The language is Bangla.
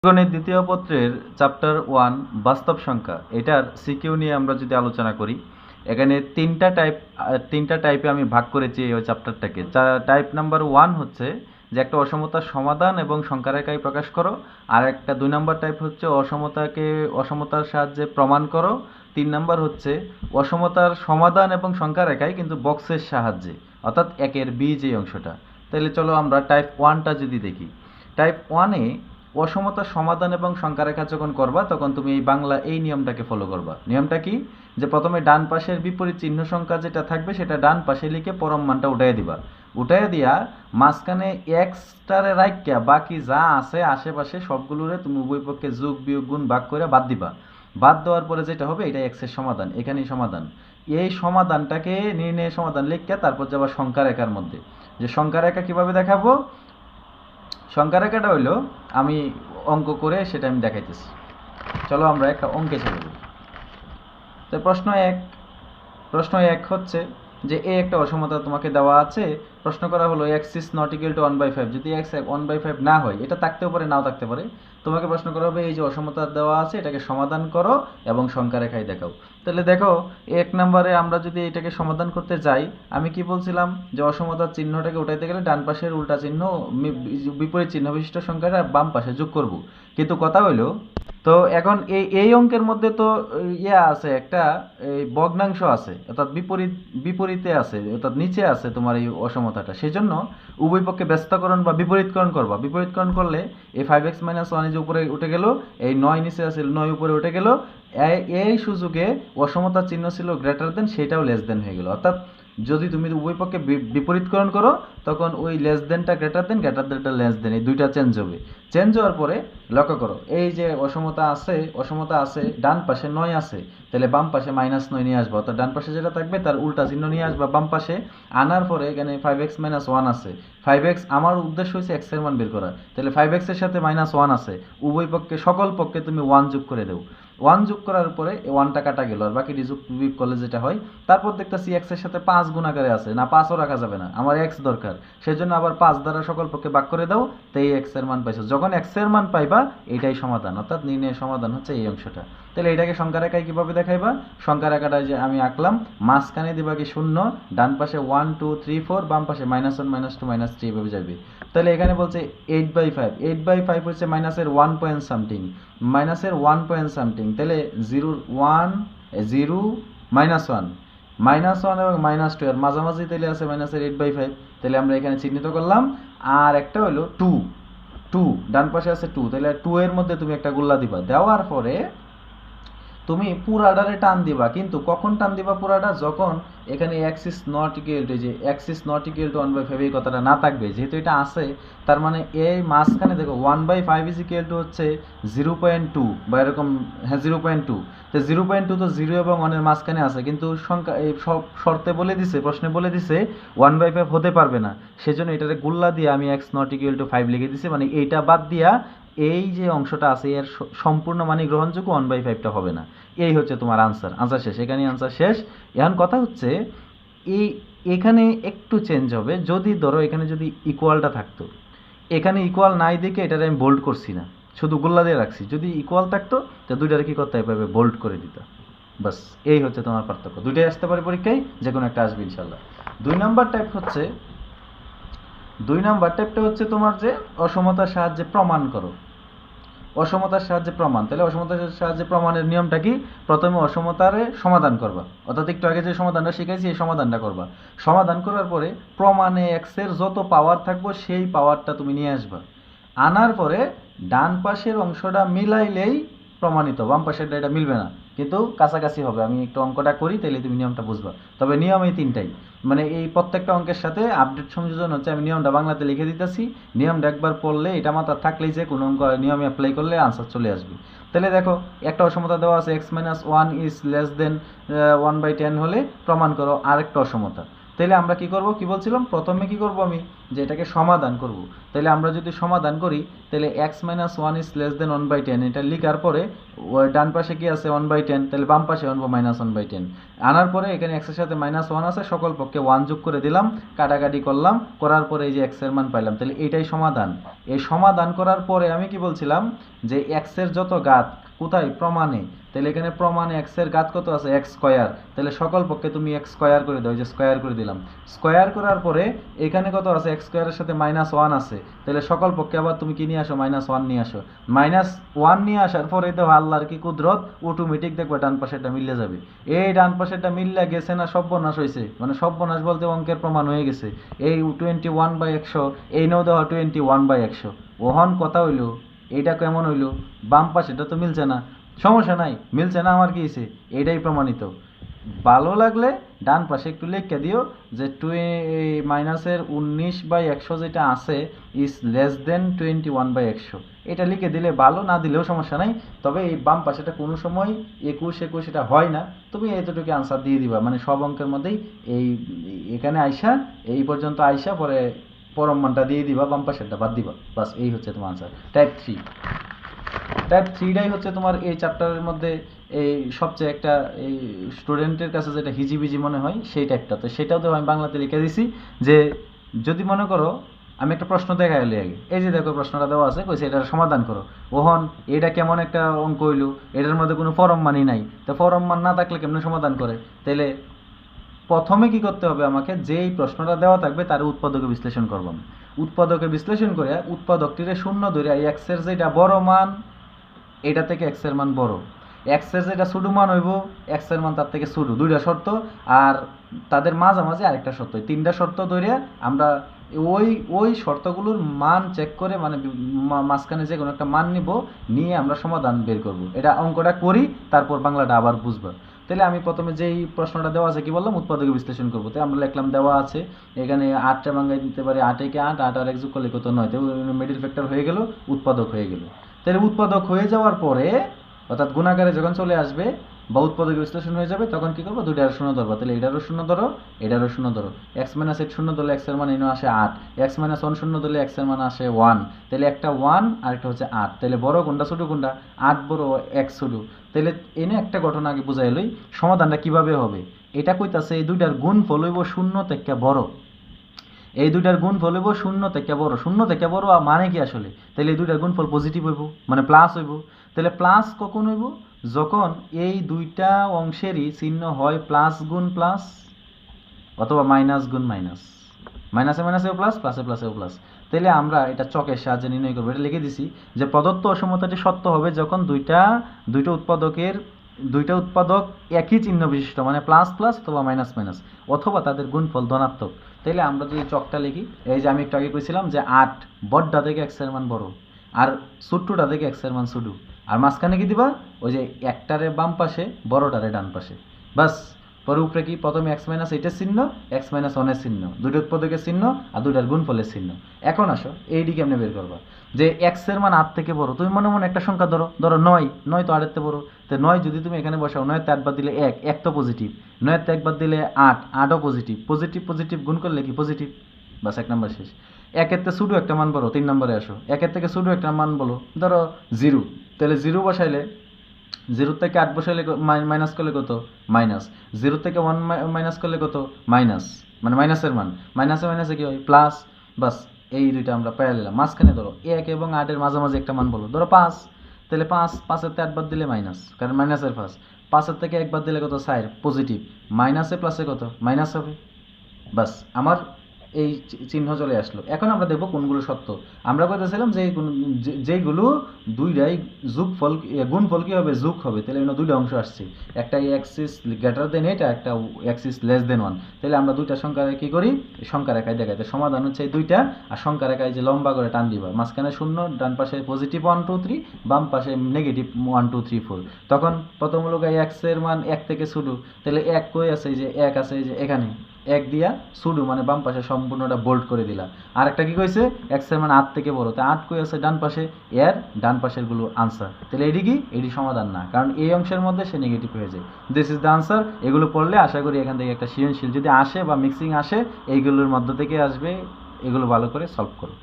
গণিত দ্বিতীয় পত্রের চ্যাপ্টার 1 বাস্তব সংখ্যা এটার সিকিউ নিয়ে আমরা যদি আলোচনা করি, এখানে তিনটা টাইপে আমি ভাগ করেছি এই চ্যাপ্টারটাকে। টাইপ নাম্বার 1 হচ্ছে যে একটা অসমতার সমাধান এবং সংখ্যার একাই প্রকাশ করো, আর একটা 2 নাম্বার টাইপ হচ্ছে অসমতার সাহায্যে প্রমাণ করো, 3 নাম্বার হচ্ছে অসমতার সমাধান এবং সংখ্যার একাই কিন্তু বক্সের সাহায্যে, অর্থাৎ একের বি যে অংশটা। তাহলে চলো আমরা টাইপ 1টা যদি দেখি। টাইপ 1-এ অসমতার সমাধান এবং সংখ্যা রেখা যখন করবা তখন তুমি এই বাংলা এই নিয়মটাকে ফলো করবা। নিয়মটা কি? যে প্রথমে ডান পাশের বিপরীত চিহ্ন সংখ্যা যেটা থাকবে সেটা ডান পাশে লিখে পরম মানটা উঠাইয়া দিবা। উঠাইয়া দিয়া মাঝখানে এক্সটারে রাখিয়া বাকি যা আছে আশেপাশে সবগুলোরে তুমি উভয় পক্ষে যোগ বিয়োগ গুণ ভাগ করে বাদ দিবা। বাদ দেওয়ার পরে যেটা হবে এটা এক্সের সমাধান, এখানেই সমাধান। এই সমাধানটাকে নির্ণয়ের সমাধান লিখে তারপর যাবা সংখ্যা রেখার মধ্যে। যে সংখ্যা রেখা কিভাবে দেখাবো? সংখ্যা রেখাটা হইলো আমি অঙ্ক করে সেটা আমি দেখাইতেছি। চলো আমরা একটা অঙ্কে চলে যাই। তো প্রশ্ন এক হচ্ছে যে এই একটা অসমতা তোমাকে দেওয়া আছে, প্রশ্ন করা হলো x is not equal to 1/5। যদি x 1/5 না হয়, এটা থাকতেও পারে নাও থাকতে পারে, তোমাকে প্রশ্ন করা হবে এই যে অসমতা দেওয়া আছে এটাকে সমাধান করো এবং সংখ্যা রেখায় দেখাও। তাহলে দেখো, 1 নম্বরে আমরা যদি এটাকে সমাধান করতে যাই, আমি কি বলছিলাম যে অসমতার চিহ্নটাকে উঠাইতে গেলে ডান পাশের উল্টা চিহ্ন বিপরীত চিহ্ন বিশিষ্ট সংখ্যাটা বাম পাশে যোগ করব। কিন্তু কথা হইলো, তো এখন এই অঙ্কের মধ্যে তো আছে একটা এই ভগ্নাংশ আছে, অর্থাৎ বিপরীতে আছে, অর্থাৎ নিচে আছে তোমার এই অসমতাটা। সেই জন্য উভয় পক্ষে ব্যস্তকরণ বা বিপরীতকরণ করবা। বিপরীতকরণ করলে এই 5x - 1 যে উপরে উঠে গেল, এই 9 নিচে আছে 9 উপরে উঠে গেল, এই সুযোগে অসমতার চিহ্ন ছিল গ্রেটার দেন, সেটাও লেস দেন হয়ে গেল। অর্থাৎ যদি তুমি উভয় পক্ষে বিপরীতকরণ করো তখন ওই লেস দেনটা গ্রেটার দেনটা লেস দেন, এই দুইটা চেঞ্জ হবে। চেঞ্জ হওয়ার পরে লক্ষ্য করো এই যে অসমতা আছে ডান পাশে 9 আছে, তাহলে বাম পাশে -9 নিয়ে আসবো। অর্থাৎ ডান পাশে যেটা থাকবে তার উল্টা চিহ্ন নিয়ে আসবা বাম পাশে। আনার পরে এখানে 5x - 1 আছে। 5x আমার উদ্দেশ্য হচ্ছে x এর মান বের করা, তাহলে 5x এর সাথে -1 আছে, উভয় পক্ষে সকল পক্ষে তুমি 1 যোগ করে দেও। 1 যোগ করার পরে 1টা কাটা গেল, আর বাকিটি যোগ বিয়োগ করলে যেটা হয়। তারপর দেখতেছি x এর সাথে 5 গুণ আকারে আছে, না 5ও রাখা যাবে না, আমার x দরকার, সেজন্য আবার 5 দ্বারা সকল পক্ষে ভাগ করে দাও, তাই x এর মান পাইছো। যখন x এর মান পাইবা এটাই সমাধান, অর্থাৎ নির্ণয়ের সমাধান হচ্ছে এই অংশটা। তাহলে এটাকে সংখ্যা রেখায় কিভাবে দেখাইবা? সংখ্যা রেখাটা যে আমি আঁকলাম, মাঝখানে দিবা কি 0, ডান পাশে 1 2 3 4, বাম পাশে -1 -2 -3 এভাবে যাবে। তাহলে এখানে বলছে 8/5, 8/5 হচ্ছে মাইনাসের 1 পয়েন্ট সামথিং, মাইনাসের 1 পয়েন্ট সামথিং, তাহলে 0 1 0 -1 -1 এবং -2 এর মাঝামাঝি তাহলে আছে মাইনাসের 8/5। তাহলে আমরা এখানে চিহ্নিত করলাম। আর একটা হলো 2 ডান পাশে আছে 2, তাহলে 2 এর মধ্যে তুমি একটা গোল্লা দিবা। দেওয়ার পরে তুমি পুরাটারে টান দিবা, কিন্তু কখন টান দিবা পুরাটা? যখন এখানে x is not equal to, যে x is not equal to 1/5 এই কথাটা না থাকবে। যেহেতু এটা আছে, তার মানে এই মাঝখানে দেখো 1/5 is equal to হচ্ছে 0.2 বা এরকম, হ্যাঁ 0.2। তো 0.2 তো 0 এবং 1 এর মাঝখানে আছে, কিন্তু সংখ্যা এই সব শর্তে বলে দিছে, প্রশ্নে বলে দিছে 1/5 হতে পারবে না। সেজন্য এটারে গুল্লা দিয়ে আমি x not equal to 5 লিখে দিছি, মানে এইটা বাদ দিয়া এই যে অংশটা আছে এর সম্পূর্ণ মানে গ্রহণযোগ্য 1/5টা হবে না। এই হচ্ছে তোমার আনসার শেষ, এখানেই আনসার শেষ। এখন কথা হচ্ছে এখানে একটু চেঞ্জ হবে। যদি ধরো এখানে যদি ইকুয়ালটা থাকতো, এখানে ইকুয়াল নাই দেখে এটারে আমি বোল্ড করছি না, শুধু গোল্লা দিয়ে রাখছি। যদি ইকুয়াল থাকতো তো দুইটারে কি করতে হবে, বোল্ড করে দিত। বাস এই হচ্ছে তোমার পার্থক্য। দুইটাই আসতে পারে পরীক্ষায়, যে কোনো একটা আসবে ইনশাল্লাহ। 2 নাম্বার টাইপটা হচ্ছে তোমার যে অসমতার সাহায্যে প্রমাণ করো। অসমতার সাহায্যে প্রমাণ, তাহলে অসমতার সাহায্যে প্রমাণের নিয়মটা কি? প্রথমে অসমতারে সমাধান করবা, অর্থাৎ একটু আগে যে সমাধানটা শিখাইছি এই সমাধানটা করবা। সমাধান করার পরে প্রমাণে x এর যত পাওয়ার থাকবো সেই পাওয়ারটা তুমি নিয়ে আসবা। আনার পরে ডান পাশের অংশটা মিলাইলেই প্রমাণিত, বাম পাশেরটা এটা মিলবে না, কিন্তু কাছাকাছি হবে। আমি একটু অঙ্কটা করি, তাহলে তুমি নিয়মটা বুঝবা। তবে নিয়ম এই তিনটাই, মানে এই প্রত্যেকটা অঙ্কের সাথে আপডেট সংযোজন হচ্ছে। আমি নিয়মটা বাংলাতে লিখে দিতেছি, নিয়মটা একবার পড়লে এটা মাথা থাকলেই যে কোনো অঙ্ক নিয়মে অ্যাপ্লাই করলে আনসার চলে আসবে। তাহলে দেখো একটা অসমতা দেওয়া আছে, x - 1 is less than 1/10 হলে প্রমাণ করো আরেকটা অসমতা। তাহলে আমরা কি করব, কি বলছিলাম প্রথমে কি করব আমি, যে এটাকে সমাধান করব। তাহলে আমরা যদি সমাধান করি তাহলে x - 1 ইজ লেস দেন 1/10, এটা লিখার পরে ওই ডান পাশে কি আছে 1/10, তাহলে বাম পাশে আনবো -1/10, আনার পরে এখানে x এর সাথে -1 আছে, সকল পক্ষে 1 যোগ করে দিলাম, কাটাকাটি করলাম, করার পরে এই যে x এর মান পাইলাম। তাহলে এটাই সমাধান। এই সমাধান করার পরে আমি কি বলছিলাম যে x এর যত ঘাত কোথায়, প্রমাণে, তাহলে এখানে প্রমাণে x এর ঘাত কত আছে, x স্কয়ার, তাহলে সকল পক্ষে তুমি x স্কয়ার করে দাও, যে স্কয়ার করে দিলাম। স্কয়ার করার পরে এখানে কত আছে, x স্কয়ারের সাথে -1 আছে, তাহলে সকল পক্ষে আবার তুমি কি নিয়ে আসো, -1 নিয়ে আসো। -1 নিয়ে আসার পরে তো আল্লাহর কি কুদরত, অটোমেটিক দেখবে ডান পাশেরটা মিলে যাবে। এই ডান পাশেরটা মিললে গেছে না, সর্বনাশ হয়েছে, মানে সর্বনাশ বলতে অঙ্কের প্রমাণ হয়ে গেছে। এই 21/100, এই নৌ দেওয়া 21/100। ওহন কথা হইলো এইটা কেমন হইলো, বাম পাশেটা তো মিলছে না, সমস্যা নাই, মিলছে না, আমার কি হয়েছে, এটাই প্রমাণিত। ভালো লাগলে ডান পাশে একটু লিখে দিও যে -19/100 যেটা আছে ইজ লেস দেন 21/100, এটা লিখে দিলে ভালো, না দিলেও সমস্যা নাই। তবে এই বাম পাশেটা কোনো সময় 21 এটা হয় না, তুমি এতটুকু আনসার দিয়ে দিবা, মানে সব অঙ্কের মধ্যেই এই এখানে আইসা এই পর্যন্ত আইসা পরে পরম মানটা দিয়ে দিবা, বাম পাশেরটা বাদ দিবা, বাস এই হচ্ছে তোমার আনসার। টাইপ 3টাই হচ্ছে তোমার এই চ্যাপ্টারের মধ্যে এই সবচেয়ে একটা এই স্টুডেন্টের কাছে যেটা হিজিবিজি মনে হয় সেই টাইপটা। তো সেটাও তো আমি বাংলাতে লিখে দিছি, যে যদি মনে করো আমি একটা প্রশ্ন দেখাই আগে, এই যে দেখো প্রশ্নটা দেওয়া আছে, কইছে এটার সমাধান করো। ওহন এটা কেমন একটা অঙ্ক হইলো, এটার মধ্যে কোনো ফরম মানই নাই, তো ফরম মান না থাকলে কেমনে সমাধান করে। তাহলে প্রথমে কি করতে হবে, আমাকে যেই প্রশ্নটা দেওয়া থাকবে তার উৎপাদকে বিশ্লেষণ করব। উৎপাদকে বিশ্লেষণ করে উৎপাদকটিরে শূন্য ধরে এক্স এর যেটা বড় মান, এটা থেকে এক্স এর মান বড়, এক্স এর যেটা ছোট মান হইব, এক্স এর মান তার থেকে ছোট, দুইটা শর্ত, আর তাদের মাঝামাঝি আরেকটা শর্ত, তিনটা শর্ত ধরে আমরা ওই শর্তগুলোর মান চেক করে, মানে মাঝখানে যে কোনো একটা মান নিব, নিয়ে আমরা সমাধান বের করব। এটা অঙ্কটা করি, তারপর বাংলাটা আবার বুঝবা। তাহলে আমি প্রথমে যেই প্রশ্নটা দেওয়া আছে কি বললাম, উৎপাদকে বিশ্লেষণ করবো। তাই আমরা লিখলাম দেওয়া আছে এখানে 8টা ভাঙাই দিতে পারি, 8 একে 8, 8 আর 1 যোগ করলে কত 9, তো মিডিল ফ্যাক্টর হয়ে গেল, উৎপাদক হয়ে গেল। তাহলে উৎপাদক হয়ে যাওয়ার পরে, অর্থাৎ গুণাকারে যখন চলে আসবে বা উৎপাদক বিশ্লেষণ হয়ে যাবে, তখন কি করবো, দুইটার শূন্য ধরবো। তাহলে এটারও শূন্য ধরো, এটারও শূন্য ধরো। x - 8 শূন্য ধরলে x এর মান এনে আসে 8, x - 1 শূন্য ধরলে x এর মান আসে 1, তাহলে একটা 1 আর একটা হচ্ছে 8। তাহলে বড় কোনটা ছোট কোনটা, 8 বড়, x ছোট। তাহলে এনে একটা ঘটনা আগে বুঝাই লই, সমাধানটা কিভাবে হবে। এটা কইতাছে এই দুইটার গুণফল হইব শূন্য থেকে বড়, এই দুইটার গুণফল হইব শূন্য থেকে বড়। শূন্য থেকে বড় মানে কি আসলে, তাহলে এই দুইটার গুণফল পজিটিভ হইব, মানে প্লাস হইব। তাহলে প্লাস কখন হইব, যখন এই দুইটা অংশেরই চিহ্ন হয় প্লাস গুণ প্লাস অথবা মাইনাস গুণ মাইনাস, মাইনাসে মাইনাসেও প্লাস, প্লাসে প্লাসেও প্লাস। তাহলে আমরা এটা চকের সাহায্যে নির্ণয় করবো। এটা লিখে দিছি যে প্রদত্ত অসমতাটি সত্য হবে যখন দুইটা উৎপাদক একই চিহ্ন বিশিষ্ট, মানে প্লাস প্লাস অথবা মাইনাস মাইনাস, অথবা তাদের গুণফল ধনাত্মক। তাইলে আমরা যদি চকটা লিখি, এই যে আমি একটু আগে কইছিলাম যে 8 বড়টা থেকে x এর মান বড়, আর ছোট্টটা থেকে x এর মান ছোট, আর মাঝখানে কি দিবা, ওই যে একটারে বাম পাশে, বড়টারে ডান পাশে, বাস। পরে উপরে কি, প্রথমে x - 8 এর চিহ্ন, x - 1 এর চিহ্ন, দুইটা উৎপাদকের চিহ্ন আর দুইটার গুণফলের চিহ্ন। এখন আসো এই দিকে আপনি বের করবা যে x এর মান 8 থেকে বড়। তুমি মনে মনে একটা সংখ্যা ধরো, 9, 9 তো 8 এর থেকে বড়। তো 9 যদি তুমি এখানে বসাও, 9 তে 8 বাদ দিলে 1, 1 তো পজিটিভ, 9 তে 1 বাদ দিলে 8, 8ও পজিটিভ, পজিটিভ পজিটিভ গুণ করলে কি পজিটিভ, বাস 1 নাম্বার শেষ। 1 এর থেকে ছোট একটা মান বলো, 3 নম্বরে আসো। 1 এর থেকে ছোট একটা মান বলো, ধরো 0, তাহলে 0 বসাইলে, 0 থেকে 8 বসাইলে মাইনাস করলে কত, মাইনাস। 0 থেকে 1 মাইনাস করলে কত, মাইনাস, মানে মাইনাসের মান, মাইনাসে মাইনাসে কি হয়, প্লাস। বাস এই দুইটা আমরা পেয়ে নিলাম। মাঝখানে ধরো 1 এবং 8 এর মাঝামাঝি একটা মান বলো, ধরো 5, তাহলে 5 এর থেকে 8 বাদ দিলে মাইনাস, কারণ মাইনাসের 5 এর থেকে 1 বাদ দিলে কত, 4, পজিটিভ, মাইনাসে প্লাসে কত, মাইনাস হবে। বাস আমার এই চিহ্ন চলে আসলো। এখন আমরা দেখব কোনগুলো সত্য। আমরা বলতেছিলাম যে যেইগুলো দুইটাই যোগফল, গুণফল কি হবে, যোগ হবে। তাহলে এখানে দুইটা অংশ আসছে, একটা এক্সিস গ্রেটার দেন 8 আর একটা এক্সিস লেস দেন 1। তাহলে আমরা দুইটা সংখ্যা কি করি, সংখ্যা রেখায় দেখাই। সমাধান হচ্ছে এই দুইটা, আর সংখ্যা রেখায় যে লম্বা করে টান দিবা, মাঝখানে শূন্য, ডান পাশে পজিটিভ 1 2 3, বাম পাশে নেগেটিভ 1 2 3 4। তখন প্রথম হলো x এর মান 1 থেকে শুরু, তাহলে 1 কই আছে, এই যে 1 আছে এই যে এখানে, এক দিয়া সুডু মানে বাম পাশে সম্পূর্ণটা বোল্ড করে দিলা। আর একটা কি কইছে এক্স এর মান 8 থেকে বড়, তাই 8 কই আছে ডান পাশে, এর ডান পাশের গুলো আনসার। তাহলে এটি কি, এটি সমাধান না, কারণ এই অংশের মধ্যে সে নেগেটিভ হয়ে যায়। This is the answer. এগুলো পড়লে আশা করি এখান থেকে একটা সৃজনশীল যদি আসে বা মিক্সিং আসে এইগুলোর মধ্য থেকে আসবে, এগুলো ভালো করে সলভ করো।